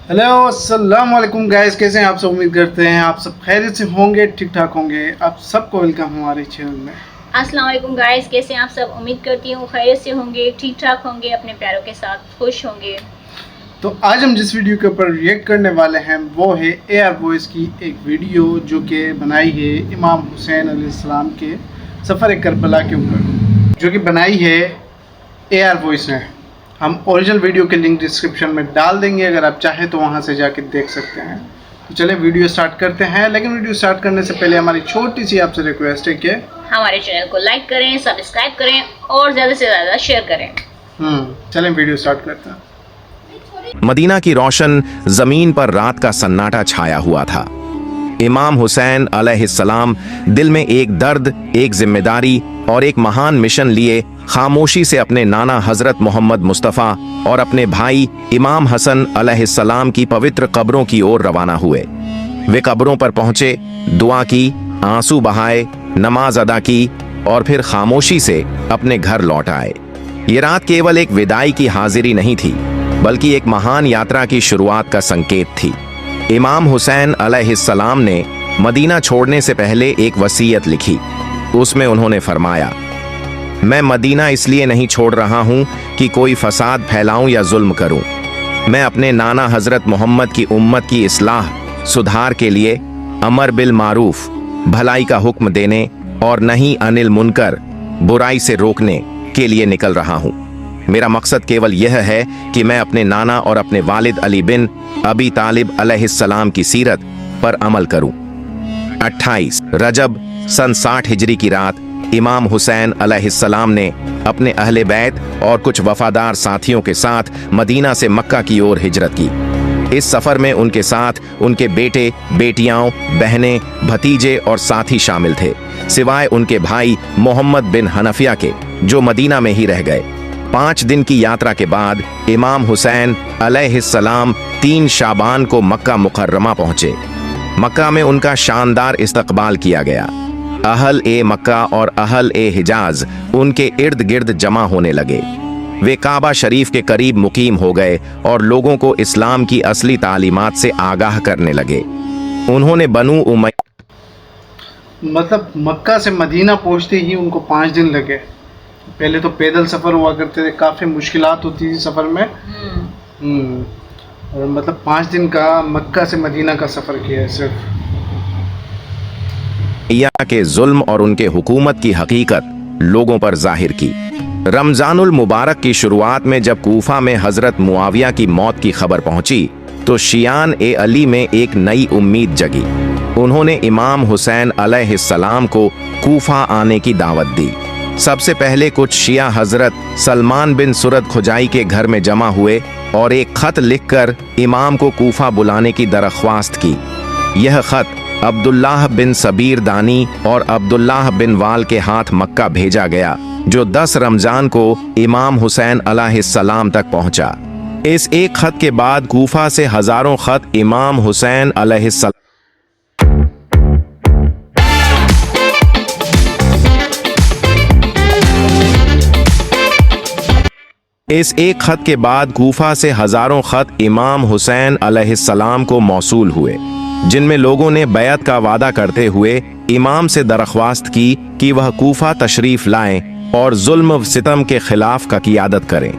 Hello अस्सलाम वालेकुम guys, कैसे हैं आप सब। उम्मीद करते हैं आप सब खैरियत से होंगे, ठीक ठाक होंगे। आप सबको वेलकम हमारे चैनल में। अस्सलाम वालेकुम गाइस, कैसे हैं आप सब। उम्मीद करती हूँ खैरियत से होंगे, ठीक ठाक होंगे, अपने प्यारों के साथ खुश होंगे। तो आज हम जिस वीडियो के ऊपर रिएक्ट करने वाले हैं वो है AR बॉयज़ की एक वीडियो जो कि बनाई है इमाम हुसैन अलैहिस्सलाम के सफ़र करबला के ऊपर, जो कि बनाई है AR बॉयज़ ने। हम ओरिजिनल वीडियो के लिंक डिस्क्रिप्शन में डाल देंगे, अगर आप चाहें तो वहां से जाके देख सकते हैं। तो चलिए वीडियो स्टार्ट करते हैं। लेकिन वीडियो स्टार्ट करने से पहले हमारी छोटी सी आपसे रिक्वेस्ट है कि हमारे चैनल को लाइक करें, सब्सक्राइब करें और ज़्यादा से ज़्यादा शेयर करें। चलें वीडियो स्टार्ट करते हैं। मदीना की रोशन जमीन पर रात का सन्नाटा छाया हुआ था। इमाम हुसैन अलैहिस्सलाम दिल में एक दर्द, एक जिम्मेदारी और एक महान मिशन लिए खामोशी से अपने नाना हजरत मोहम्मद मुस्तफ़ा और अपने भाई इमाम हसन अलैहिस्सलाम की पवित्र कब्रों की ओर रवाना हुए। वे कब्रों पर पहुंचे, दुआ की, आंसू बहाए, नमाज अदा की और फिर खामोशी से अपने घर लौट आए। ये रात केवल एक विदाई की हाजिरी नहीं थी, बल्कि एक महान यात्रा की शुरुआत का संकेत थी। इमाम हुसैन अलैहिस्सलाम ने मदीना छोड़ने से पहले एक वसीयत लिखी। उसमें उन्होंने फरमाया, मैं मदीना इसलिए नहीं छोड़ रहा हूं कि कोई फसाद फैलाऊं या जुल्म करूं। मैं अपने नाना हजरत मोहम्मद की उम्मत की इस्लाह, सुधार के लिए अमर बिल मारूफ, भलाई का हुक्म देने और नहीं अनिल मुनकर, बुराई से रोकने के लिए निकल रहा हूं। मेरा मकसद केवल यह है कि मैं अपने नाना और अपने वालिद अली बिन अबी तालिब अलैहिस्सलाम की सीरत पर अमल करूं। 28 रजब सन 60 हिजरी की रात इमाम हुसैन अलैहिस्सलाम ने अपने अहले बैत और कुछ वफादार साथियों के साथ मदीना से मक्का की ओर हिजरत की। इस सफर में उनके साथ उनके बेटे, बेटियां, बहनें, भतीजे और साथी शामिल थे, सिवाय उनके भाई मोहम्मद बिन हनफिया के, जो मदीना में ही रह गए। 5 दिन की यात्रा के बाद इमाम हुसैन अलैहिस्सलाम 3 शाबान को मक्का मुकर्रमा पहुंचे। मक्का में उनका शानदार इस्तकबाल किया गया। अहल ए मक्का और अहल ए हिजाज उनके इर्द गिर्द जमा होने लगे। वे काबा शरीफ के करीब मुकीम हो गए और लोगों को इस्लाम की असली तालीमात से आगाह करने लगे। उन्होंने बनु उमैया मतलब मक्का से मदीना पहुंचते ही उनको 5 दिन लगे। पहले तो पैदल सफ़र हुआ करते थे, काफ़ी मुश्किलात होती थी सफ़र में। और मतलब 5 दिन का मक्का से मदीना का सफ़र किया है सिर्फ। के जुल्म और उनके हुकूमत की हकीकत लोगों पर जाहिर की। रमजानुल मुबारक की शुरुआत में जब कूफा में हजरत मुआविया की मौत की खबर पहुंची तो शियान ए अली में एक नई उम्मीद जगी। उन्होंने इमाम हुसैन अलैहिस्सलाम को कूफा आने की दावत दी। सबसे पहले कुछ शिया हजरत सलमान बिन सुरद खुजाई के घर में जमा हुए और एक खत लिखकर इमाम को कूफा बुलाने की दरख्वास्त की। यह खत अब्दुल्लाह बिन सबीर दानी और अब्दुल्लाह बिन वाल के हाथ मक्का भेजा गया, जो 10 रमजान को इमाम हुसैन अलैहिस्सलाम तक पहुंचा। इस एक खत के बाद कूफा से हजारों खत इमाम हुसैन अलैहिस्सलाम इमाम हुसैन अलैहिस्सलाम को मौसूल हुए, जिनमें लोगों ने बैत का वादा करते हुए इमाम से दरख्वास्त की कि वह कूफा तशरीफ लाएं और जुल्म सितम के खिलाफ का क़ियादत करें।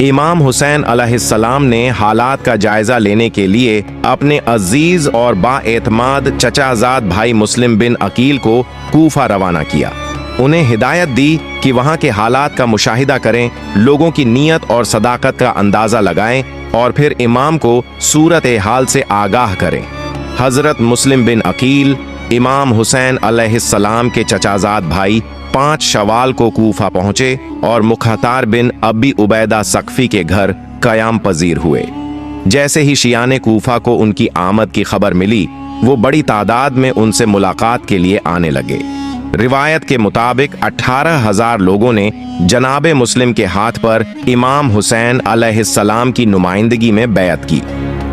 इमाम हुसैन अलैहिस्सलाम ने हालात का जायजा लेने के लिए अपने अजीज और बाएतमाद चचाजाद भाई मुस्लिम बिन अकील को कूफा रवाना किया। उन्हें हिदायत दी कि वहां के हालात का मुशाहिदा करें, लोगों की नीयत और सदाकत का अंदाजा लगाएं और फिर इमाम को सूरत हाल से आगाह करें। हजरत मुस्लिम बिन अकील इमाम हुसैन अलैहिस्सलाम के चचाजाद भाई 5 शवाल को कूफा पहुंचे और मुख्तार बिन अबी उबैदा सकफी के घर कयाम पजीर हुए। जैसे ही शियाने कूफा को उनकी आमद की खबर मिली, वो बड़ी तादाद में उनसे मुलाकात के लिए आने लगे। रिवायत के मुताबिक 18,000 लोगों ने जनाबे मुस्लिम के हाथ पर इमाम हुसैन अलैहिस्सलाम की नुमाइंदगी में बैत की।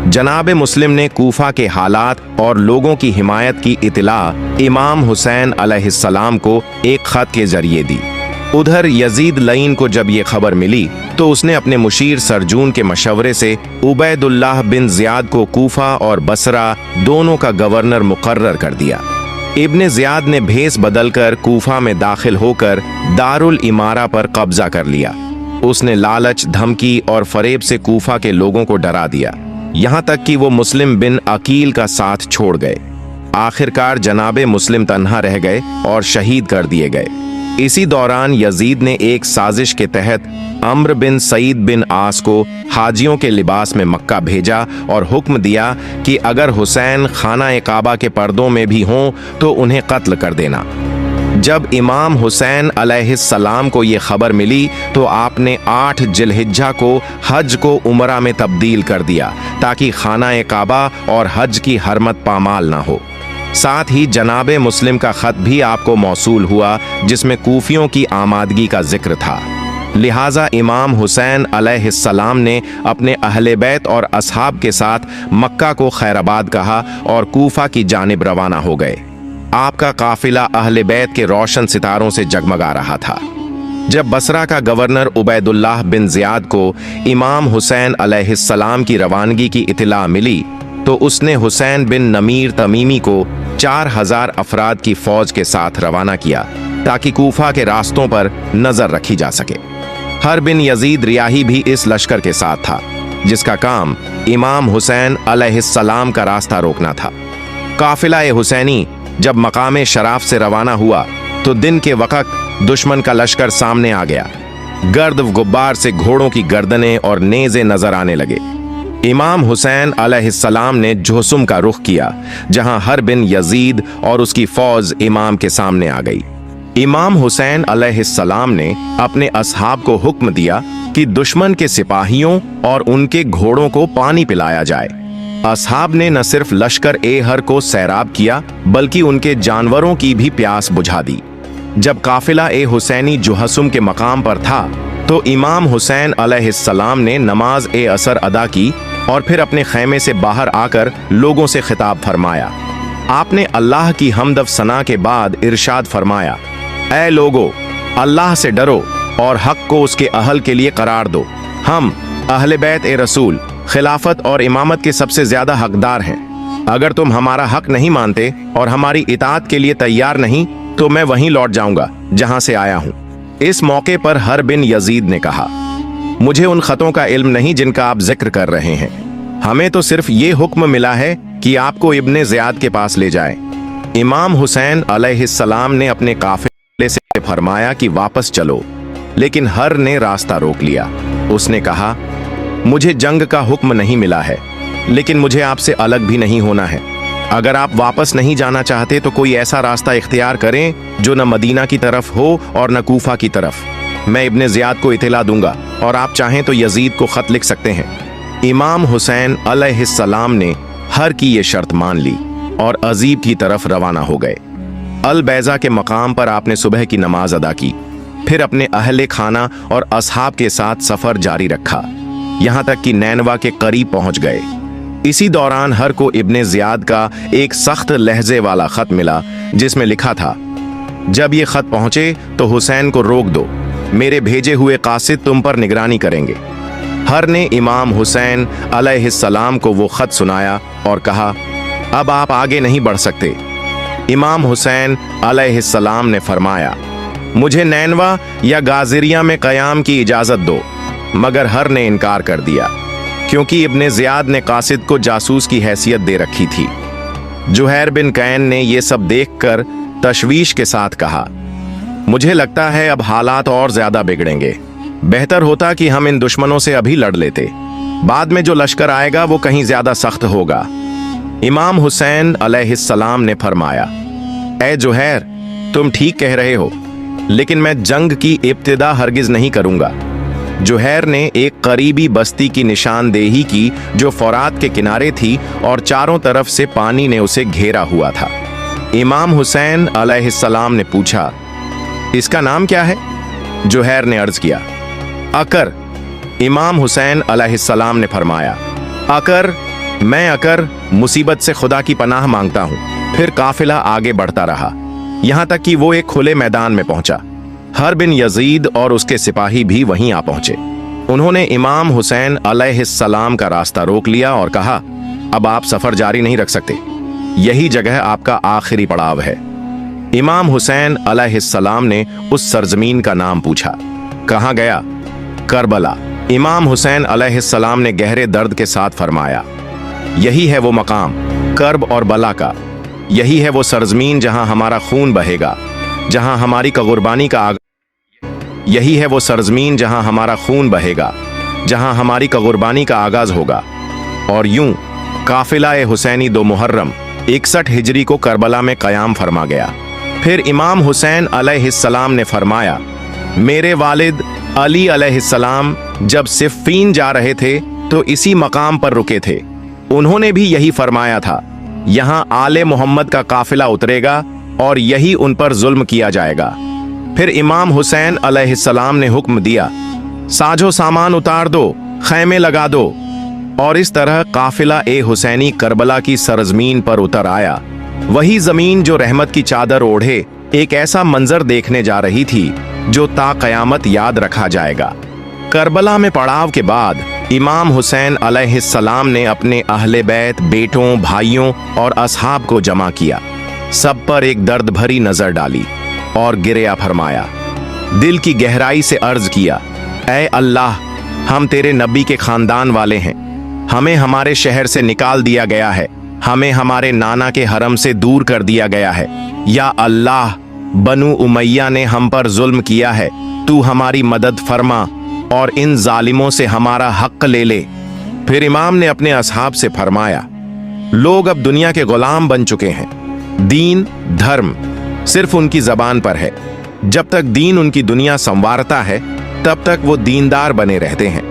जनाबे मुस्लिम ने कूफा के हालात और लोगों की हिमायत की इतला इमाम हुसैन अलैहिस्सलाम को एक खत के जरिए दी। उधर यजीद लईन को जब ये खबर मिली तो उसने अपने मुशीर सरजून के मशवरे से उबैदुल्लाह बिन ज़ियाद को कूफा और बसरा दोनों का गवर्नर मुकर्रर कर दिया। इब्ने ज़ियाद ने भेस बदलकर कूफा में दाखिल होकर दारुल इमारा पर कब्जा कर लिया। उसने लालच, धमकी और फरेब से कूफा के लोगों को डरा दिया, यहाँ तक कि वो मुस्लिम बिन अकील का साथ छोड़ गए। आखिरकार जनाबे मुस्लिम तन्हा रह गए और शहीद कर दिए गए। इसी दौरान यजीद ने एक साजिश के तहत अम्र बिन सईद बिन आस को हाजियों के लिबास में मक्का भेजा और हुक्म दिया कि अगर हुसैन खाना काबा के पर्दों में भी हों तो उन्हें कत्ल कर देना। जब इमाम हुसैन अलैहिस्सलाम को ये खबर मिली तो आपने 8 जिलहिज्जा को हज को उमरा में तब्दील कर दिया ताकि खाना काबा और हज की हरमत पामाल ना हो। साथ ही जनाबे मुस्लिम का खत भी आपको मौसूल हुआ जिसमें कूफियों की आमादगी का जिक्र था। लिहाजा इमाम हुसैन अलैहिस्सलाम ने अपने अहले बैत और असहाब के साथ मक्का को खैराबाद कहा और कूफा की जानिब रवाना हो गए। आपका काफिला अहले बैत के रोशन सितारों से जगमगा रहा था। जब बसरा का गवर्नर उबैदुल्लाह बिन ज़ियाद को इमाम हुसैन अलैहिस्सलाम की रवानगी की इत्तला मिली तो उसने हुसैन बिन नमीर तमीमी को 4000 अफराद की फौज के साथ रवाना किया ताकि कूफा के रास्तों पर नजर रखी जा सके। हर बिन यजीद रियाही भी इस लश्कर के साथ था जिसका काम इमाम हुसैन अलैहिस्सलाम का रास्ता रोकना था। काफिला हुसैनी जब मकाम शराफ से रवाना हुआ तो दिन के वक्त दुश्मन का लश्कर सामने आ गया। गर्द गुब्बार से घोड़ों की गर्दनें और नेज़े नजर आने लगे। इमाम हुसैन अलैहिस्सलाम ने जोहसुम का रुख किया जहां हर बिन यजीद और उसकी फौज इमाम के सामने आ गई। इमाम हुसैन अलैहिस्सलाम ने अपने असहाब को हुक्म दिया कि दुश्मन के सिपाहियों और उनके घोड़ों को पानी पिलाया जाए। असहाब ने न सिर्फ लश्कर हर को सैराब किया बल्कि उनके जानवरों की भी प्यास बुझा दी। जब काफिला हुसैनी जोहसुम के मकाम पर था तो इमाम हुसैन अलैहिस्सलाम ने नमाज असर अदा की और फिर अपने खैमे से बाहर आकर लोगों से खिताब फरमाया। आपने अल्लाह की हमद सना के बाद इरशाद फरमाया, ऐ लोगो, अल्लाह से डरो और हक को उसके अहल के लिए करार दो। हम अहले बैत रसूल खिलाफत और इमामत के सबसे ज्यादा हकदार हैं। अगर तुम हमारा हक नहीं मानते और हमारी इताअत के लिए तैयार नहीं तो मैं वहीं लौट जाऊंगा जहां से आया हूं। इस मौके पर हर बिन यजीद ने कहा, मुझे उन खतों का इल्म नहीं जिनका आप जिक्र कर रहे हैं। हमें तो सिर्फ ये हुक्म मिला है कि आपको इब्ने ज़ियाद के पास ले जाएं। इमाम हुसैन अलैहिस्सलाम ने अपने काफिले से फरमाया कि वापस चलो, लेकिन हर ने रास्ता रोक लिया। उसने कहा, मुझे जंग का हुक्म नहीं मिला है, लेकिन मुझे आपसे अलग भी नहीं होना है। अगर आप वापस नहीं जाना चाहते तो कोई ऐसा रास्ता इख्तियार करें जो न मदीना की तरफ हो और न कूफा की तरफ। मैं इब्ने ज़ियाद को इत्तला दूंगा और आप चाहें तो यजीद को खत लिख सकते हैं। इमाम हुसैन अलैहिस्सलाम ने हर की ये शर्त मान ली और अजीब की तरफ रवाना हो गए। अल बैजा के मकाम पर आपने सुबह की नमाज अदा की, फिर अपने अहले खाना और असहाब के साथ सफर जारी रखा, यहाँ तक कि नैनवा के करीब पहुंच गए। इसी दौरान हर को इब्ने ज़ियाद का एक सख्त लहजे वाला खत मिला जिसमें लिखा था, जब ये खत पहुंचे तो हुसैन को रोक दो, मेरे भेजे हुए कासिद तुम पर निगरानी करेंगे। हर ने इमाम हुसैन अलैहिस्सलाम को वो खत सुनाया और कहा, अब आप आगे नहीं बढ़ सकते। इमाम हुसैन अलैहिस्सलाम ने फरमाया, मुझे नैनवा या गाजिरिया में क़याम की इजाज़त दो, मगर हर ने इनकार कर दिया क्योंकि इब्ने ज़ियाद ने कासिद को जासूस की हैसियत दे रखी थी। जुहैर बिन कैन ने ये सब देखकर तशवीश के साथ कहा, मुझे लगता है अब हालात और ज्यादा बिगड़ेंगे। बेहतर होता कि हम इन दुश्मनों से अभी लड़ लेते, बाद में जो लश्कर आएगा वो कहीं ज्यादा सख्त होगा। इमाम हुसैन अलैहिस्सलाम ने फरमाया, ऐ जुहैर, तुम ठीक कह रहे हो, लेकिन मैं जंग की इब्तिदा हरगिज नहीं करूंगा। जुहैर ने एक करीबी बस्ती की निशानदेही की जो फौरात के किनारे थी और चारों तरफ से पानी ने उसे घेरा हुआ था। इमाम हुसैन अलैहिस्सलाम ने पूछा, इसका नाम क्या है? जुहैर ने अर्ज किया, अकर। इमाम हुसैन अलैहिस्सलाम ने फरमाया, अकर, मैं अकर मुसीबत से खुदा की पनाह मांगता हूं। फिर काफिला आगे बढ़ता रहा, यहां तक कि वो एक खुले मैदान में पहुंचा। हर बिन यजीद और उसके सिपाही भी वहीं आ पहुंचे। उन्होंने इमाम हुसैन अलैहिस्सलाम का रास्ता रोक लिया और कहा, अब आप सफर जारी नहीं रख सकते, यही जगह आपका आखिरी पड़ाव है। इमाम हुसैन अलैहिस्सलाम ने उस सरजमीन का नाम पूछा। कहाँ गया? करबला। इमाम हुसैन अलैहिस्सलाम ने गहरे दर्द के साथ फरमाया, यही है वो मकाम कर्ब और बला का, यही है वो सरजमीन जहां हमारा खून बहेगा, जहां हमारी कुर्बानी का यही है वो सरजमीन जहां हमारा खून बहेगा, जहां हमारी कुर्बानी का आगाज होगा। और यूं काफिला हुसैनी 2 मुहर्रम 61 हिजरी को करबला में कयाम फरमा गया। फिर इमाम हुसैन अलैहिस्सलाम ने फरमाया, मेरे वालिद अली अलैहिस्सलाम जब सिफ़ीन जा रहे थे तो इसी मकाम पर रुके थे। उन्होंने भी यही फरमाया था, यहाँ आले मोहम्मद का काफिला उतरेगा और यही उन पर जुल्म किया जाएगा। फिर इमाम हुसैन अलैहिस्सलाम ने हुक्म दिया, साजो सामान उतार दो, खैमे लगा दो। और इस तरह काफिला हुसैनी करबला की सरजमीन पर उतर आया। वही जमीन जो रहमत की चादर ओढ़े एक ऐसा मंजर देखने जा रही थी जो ता कयामत याद रखा जाएगा। करबला में पड़ाव के बाद इमाम हुसैन अलैहिस्सलाम ने अपने अहले बैत, बेटों, भाइयों और असहाब को जमा किया। सब पर एक दर्द भरी नजर डाली और गिरिया फरमाया, दिल की गहराई से अर्ज किया, ऐ अल्लाह, हम तेरे नबी के खानदान वाले हैं, हमें हमारे शहर से निकाल दिया गया है, हमें हमारे नाना के हरम से दूर कर दिया गया है। या अल्लाह, बनु उमैया ने हम पर जुल्म किया है, तू हमारी मदद फरमा और इन जालिमों से हमारा हक ले ले। फिर इमाम ने अपने असहाब से फरमाया, लोग अब दुनिया के गुलाम बन चुके हैं, दीन धर्म सिर्फ उनकी जबान पर है। जब तक दीन उनकी दुनिया संवारता है तब तक वो दीनदार बने रहते हैं,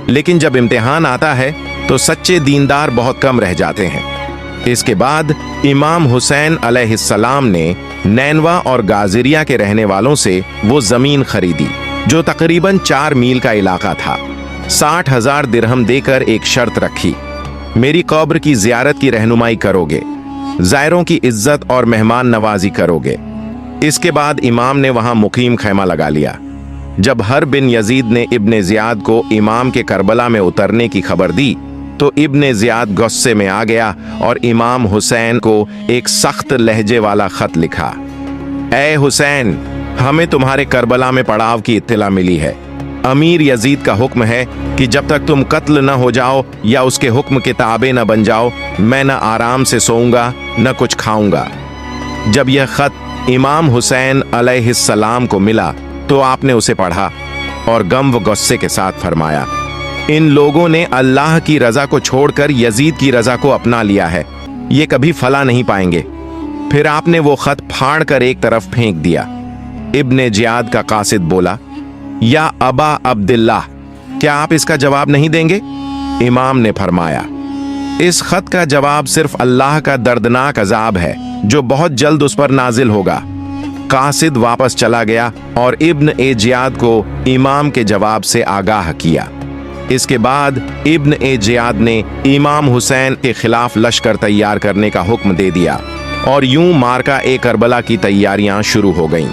लेकिन जब इम्तिहान आता है तो सच्चे दीनदार बहुत कम रह जाते हैं। इसके बाद इमाम हुसैन अलैहिस्सलाम ने नैनवा और गाजिरिया के रहने वालों से वो जमीन खरीदी जो तकरीबन 4 मील का इलाका था। 60,000 दिरहम देकर एक शर्त रखी, मेरी कब्र की जियारत की रहनुमाई करोगे, जायरों की इज्जत और मेहमान नवाजी करोगे। इसके बाद इमाम ने वहां मुकीम खैमा लगा लिया। जब हर बिन यजीद ने इब्ने जियाद को इमाम के करबला में उतरने की खबर दी तो इब्ने जियाद गुस्से में आ गया और इमाम हुसैन को एक सख्त लहजे वाला खत लिखा, ऐ हुसैन, हमें तुम्हारे करबला में पड़ाव की इत्तला मिली है। अमीर यजीद का हुक्म है कि जब तक तुम कत्ल न हो जाओ या उसके हुक्म के ताबे न बन जाओ, मैं न आराम से सोऊंगा न कुछ खाऊंगा। जब यह खत इमाम हुसैन अलैहिस्सलाम को मिला तो आपने उसे पढ़ा और गम व गुस्से के साथ फरमाया, इन लोगों ने अल्लाह की रजा को छोड़कर यजीद की रजा को अपना लिया है, ये कभी फला नहीं पाएंगे। फिर आपने वो खत फाड़ कर एक तरफ फेंक दिया। इब्ने जियाद का कासिद बोला, या अबा अब्दुल्लाह, क्या आप इसका जवाब नहीं देंगे? इमाम ने फरमाया, इस खत का जवाब सिर्फ अल्लाह का दर्दनाक अजाब है जो बहुत जल्द उस पर नाजिल होगा। कासिद वापस चला गया और इब्न जियाद को इमाम के जवाब से आगाह किया। इसके बाद इब्न जियाद ने इमाम हुसैन के खिलाफ लश्कर तैयार करने का हुक्म दे दिया और यूं मार्का करबला की तैयारियां शुरू हो गईं।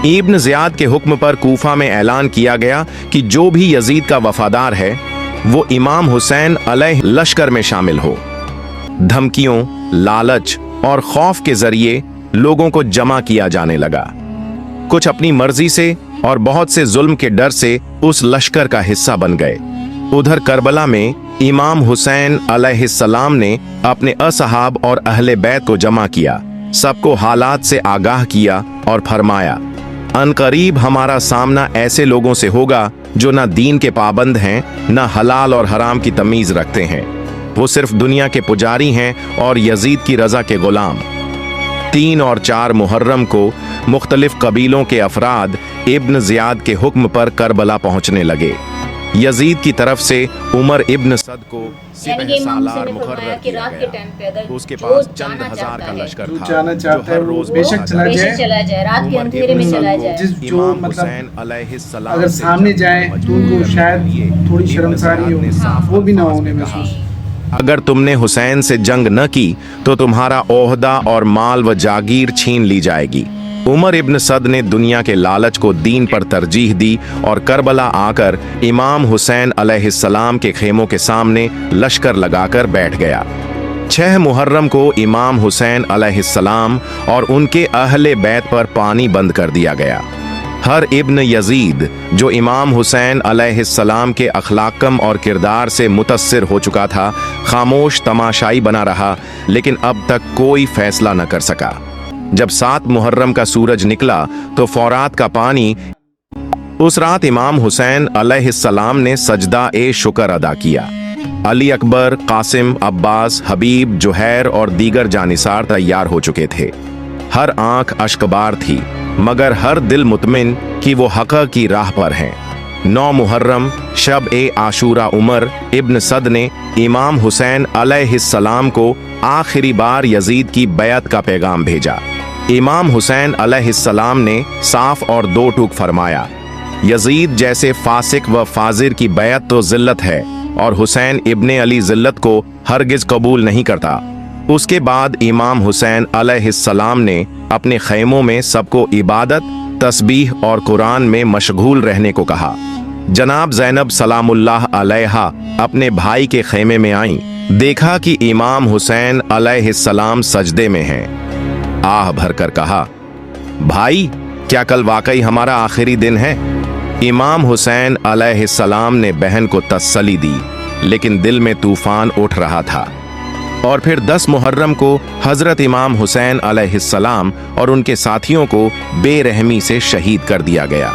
इब्न जियाद के हुक्म पर कूफा में ऐलान किया गया कि जो भी यजीद का वफादार है वो इमाम हुसैन अलैह लश्कर में शामिल हो। धमकियों, लालच और खौफ के जरिए लोगों को जमा किया जाने लगा। कुछ अपनी मर्जी से और बहुत से जुल्म के डर से उस लश्कर का हिस्सा बन गए। उधर करबला में इमाम हुसैन अलैहिस्सलाम ने अपने असहाब और अहले बैत को जमा किया, सबको हालात से आगाह किया और फरमाया, अनकरीब हमारा सामना ऐसे लोगों से होगा जो ना दीन के पाबंद हैं, ना हलाल और हराम की तमीज रखते हैं। वो सिर्फ दुनिया के पुजारी हैं और यजीद की रजा के गुलाम। 3 और 4 मुहर्रम को मुख्तलिफ कबीलों के अफराद इब्न जियाद के हुक्म पर करबला पहुंचने लगे। यजीद की तरफ से उमर इब्न सद को सिपह सालार मुकर्रर किया गया। उसके पास चंद हजार का लश्कर था। जाना चाहता है वो बेशक चला जाए, रात के अंधेरे में चला जाए। जो मतलब अगर सामने जाए तो उनको शायद थोड़ी शर्मसारी हो, वो भी ना होने महसूस। अगर तुमने हुसैन से जंग न की तो तुम्हारा ओहदा और माल व जागीर छीन ली जाएगी। उमर इब्न सद ने दुनिया के लालच को दीन पर तरजीह दी और करबला आकर इमाम हुसैन अलैहिस्सलाम के खेमों के सामने लश्कर लगाकर बैठ गया। 6 मुहर्रम को इमाम हुसैन अलैहिस्सलाम और उनके अहले बैत पर पानी बंद कर दिया गया। हर इब्न यजीद जो इमाम हुसैन अलैहिस्सलाम के अखलाकम और किरदार से मुतस्सिर हो चुका था, खामोश तमाशाई बना रहा, लेकिन अब तक कोई फैसला न कर सका। जब 7 मुहर्रम का सूरज निकला तो फौरात का पानी। उस रात इमाम हुसैन अलैहिस्सलाम ने सजदा ए शुक्र अदा किया। अली अकबर, कासिम, अब्बास, हबीब, जुहैर और दीगर जानिसार तैयार हो चुके थे। हर आंख अश्कबार थी, मगर हर दिल मुतमिन कि वो हक़ की राह पर हैं। 9 मुहर्रम शब ए आशूरा उमर इब्न सद ने इमाम हुसैन अलैहिस्सलाम को आखिरी बार यजीद की बैत का पैगाम भेजा। इमाम हुसैन अलैहिस्सलाम ने साफ और दो टूक फरमाया, यजीद जैसे फासिक व फाजिर की बैत तो जिल्लत है और हुसैन इब्ने अली जिल्लत को हरगिज कबूल नहीं करता। उसके बाद इमाम हुसैन अलैहिस्सलाम ने अपने खैमों में सबको इबादत, तस्बीह और कुरान में मशगूल रहने को कहा। जनाब ज़ैनब सलामुल्लाह अलैहा अपने भाई के खेमे में आईं, देखा कि इमाम हुसैन अलैहिस्सलाम सजदे में हैं। आह भरकर कहा, भाई क्या कल वाकई हमारा आखिरी दिन है? इमाम हुसैन अलैहिस्सलाम ने बहन को तसल्ली दी, लेकिन दिल में तूफान उठ रहा था। और फिर 10 मुहर्रम को हजरत इमाम हुसैन अलैहिस्सलाम और उनके साथियों को बेरहमी से शहीद कर दिया गया।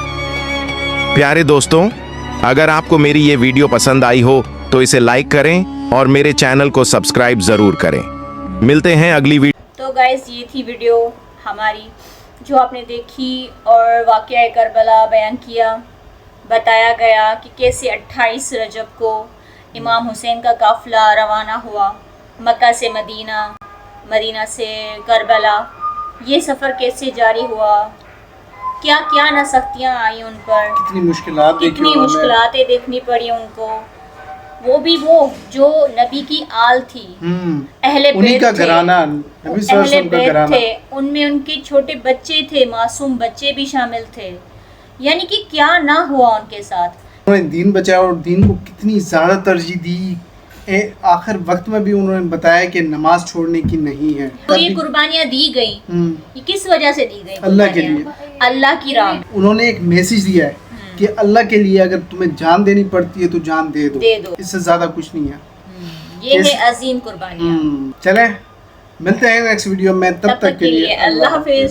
प्यारे दोस्तों, अगर आपको मेरी ये वीडियो पसंद आई हो तो इसे लाइक करें और मेरे चैनल को सब्सक्राइब जरूर करें। मिलते हैं अगली वीडियो। तो गाइस, ये थी वीडियो हमारी जो आपने देखी और वाक़या करबला बयान किया। बताया गया कि कैसे 28 रजब को इमाम हुसैन का काफ़िला रवाना हुआ मक्का से मदीना, मदीना से करबला। ये सफ़र कैसे जारी हुआ, क्या क्या न सख्तियाँ आई उन पर, कितनी मुश्किलातें देखनी पड़ी उनको। वो भी वो जो नबी की आल थी, अहले उन्हीं का घराना, अहले बैत थे, उनमें उनके छोटे बच्चे थे, मासूम बच्चे भी शामिल थे। यानी कि क्या ना हुआ उनके साथ। उन्होंने दीन बचाया और दीन को कितनी ज़्यादा तरजीह दी। आखिर वक्त में भी उन्होंने बताया कि नमाज छोड़ने की नहीं है। तो ये कुर्बानियाँ दी गई, ये किस वजह से दी गई? अल्लाह के लिए, अल्लाह की राह। उन्होंने एक मैसेज दिया है कि अल्लाह के लिए अगर तुम्हें जान देनी पड़ती है तो जान दे दो। इससे ज्यादा कुछ नहीं है। ये है अजीम कुर्बानियाँ। चलें, मिलते हैं नेक्स्ट वीडियो में, तब तक के लिए अल्लाह हाफिज।